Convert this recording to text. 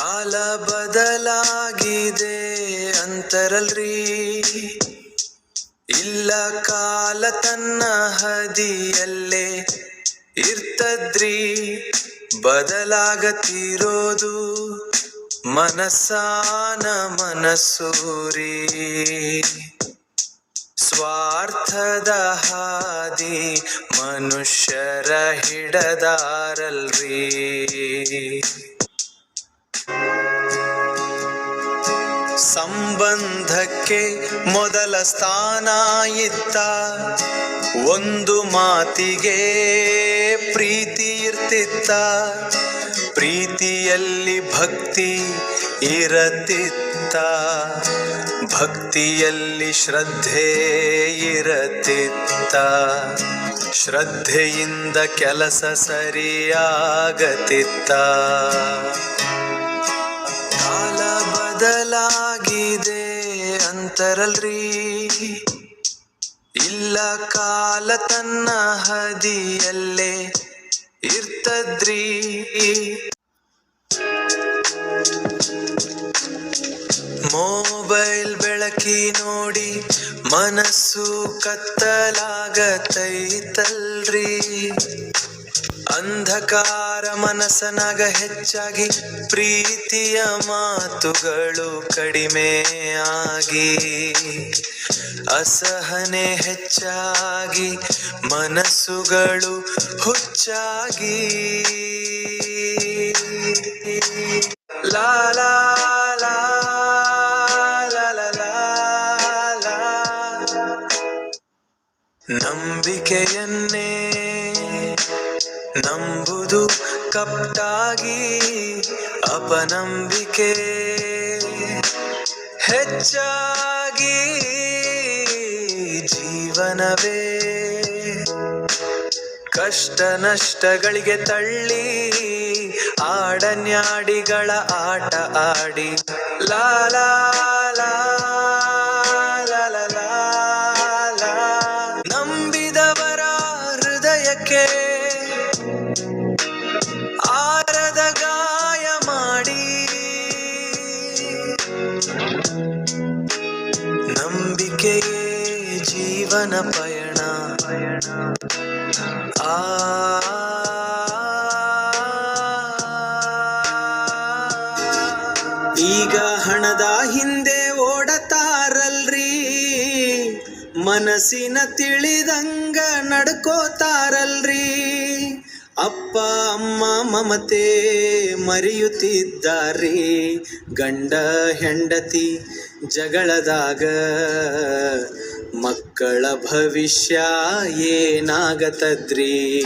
ಕಾಲ ಬದಲಾಗಿದೆ ಅಂತರಲ್ರಿ, ಇಲ್ಲ ಕಾಲ ತನ್ನ ಹದಿಯಲ್ಲೇ ಇರ್ತದ್ರಿ. ಬದಲಾಗತಿರೋದು ಮನಸ್ಸಾನ ಮನಸ್ಸೂರಿ, ಸ್ವಾರ್ಥದ ಹಾದಿ ಮನುಷ್ಯರ ಹಿಡದಾರಲ್ರಿ. ಸಂಬಂಧಕ್ಕೆ ಮೊದಲ ಸ್ಥಾನ ಇತ್ತ, ಒಂದು ಮಾತಿಗೆ ಪ್ರೀತಿ ಇರ್ತಿತ್ತ. ಪ್ರೀತಿಯಲ್ಲಿ ಭಕ್ತಿ ಇರತಿತ್ತ, ಭಕ್ತಿಯಲ್ಲಿ ಶ್ರದ್ಧೆ ಇರತಿತ್ತ. ಶ್ರದ್ಧೆಯಿಂದ ಕೆಲಸ ಸರಿಯಾಗತಿತ್ತ. ಕಾಲ ಬದಲಾಗಿದೆ ಅಂತರಲ್ರಿ, ಇಲ್ಲ ಕಾಲ ತನ್ನ ಹದಿಯಲ್ಲೇ ಇರ್ತದ್ರಿ. ಮೊಬೈಲ್ ಬೆಳಕಿ ನೋಡಿ ಮನಸ್ಸು ಕತ್ತಲಾಗತೈತಲ್ರಿ. ಅಂಧಕಾರ ಮನಸ್ಸನಾಗ ಹೆಚ್ಚಾಗಿ ಪ್ರೀತಿಯ ಮಾತುಗಳು ಕಡಿಮೆ ಆಗಿ, ಅಸಹನೆ ಹೆಚ್ಚಾಗಿ ಮನಸ್ಸುಗಳು ಹುಚ್ಚಾಗಿ. ಲಾ ಲಾ ಲಾ ಲಾ ಲಾ ಲಾ. ನಂಬಿಕೆಯನ್ನೇ ನಂಬುದು ಕಪ್ಟಾಗಿ, ಅಪನಂಬಿಕೆ ಹೆಚ್ಚಾಗಿ. ಜೀವನವೇ ಕಷ್ಟ ನಷ್ಟಗಳಿಗೆ ತಳ್ಳಿ, ಆಡನ್ಯಾಡಿಗಳ ಆಟ ಆಡಿ. ಲಾ ಲಾ ಲಾ ಲಾ ಲಾ ಲಾ. ನಂಬಿದವರ ಹೃದಯಕ್ಕೆ ಆರದ ಗಾಯ ಮಾಡಿ, ನಂಬಿಕೆಯೇ ಜೀವನ ಪಯಣ. ಈಗ ಹಣದ ಹಿಂದೆ ಓಡತಾರಲ್ರಿ, ಮನಸ್ಸಿನ ತಿಳಿದಂಗ ನಡ್ಕೋತಾರಲ್ರಿ. ಅಪ್ಪ ಅಮ್ಮ ಮಮತೆ ಮರೆಯುತ್ತಿದ್ದಾರೆ, ಗಂಡ ಹೆಂಡತಿ ಜಗಳದಾಗ ಮಕ್ಕಳ ಭವಿಷ್ಯ ಏನಾಗತದ್ರಿ.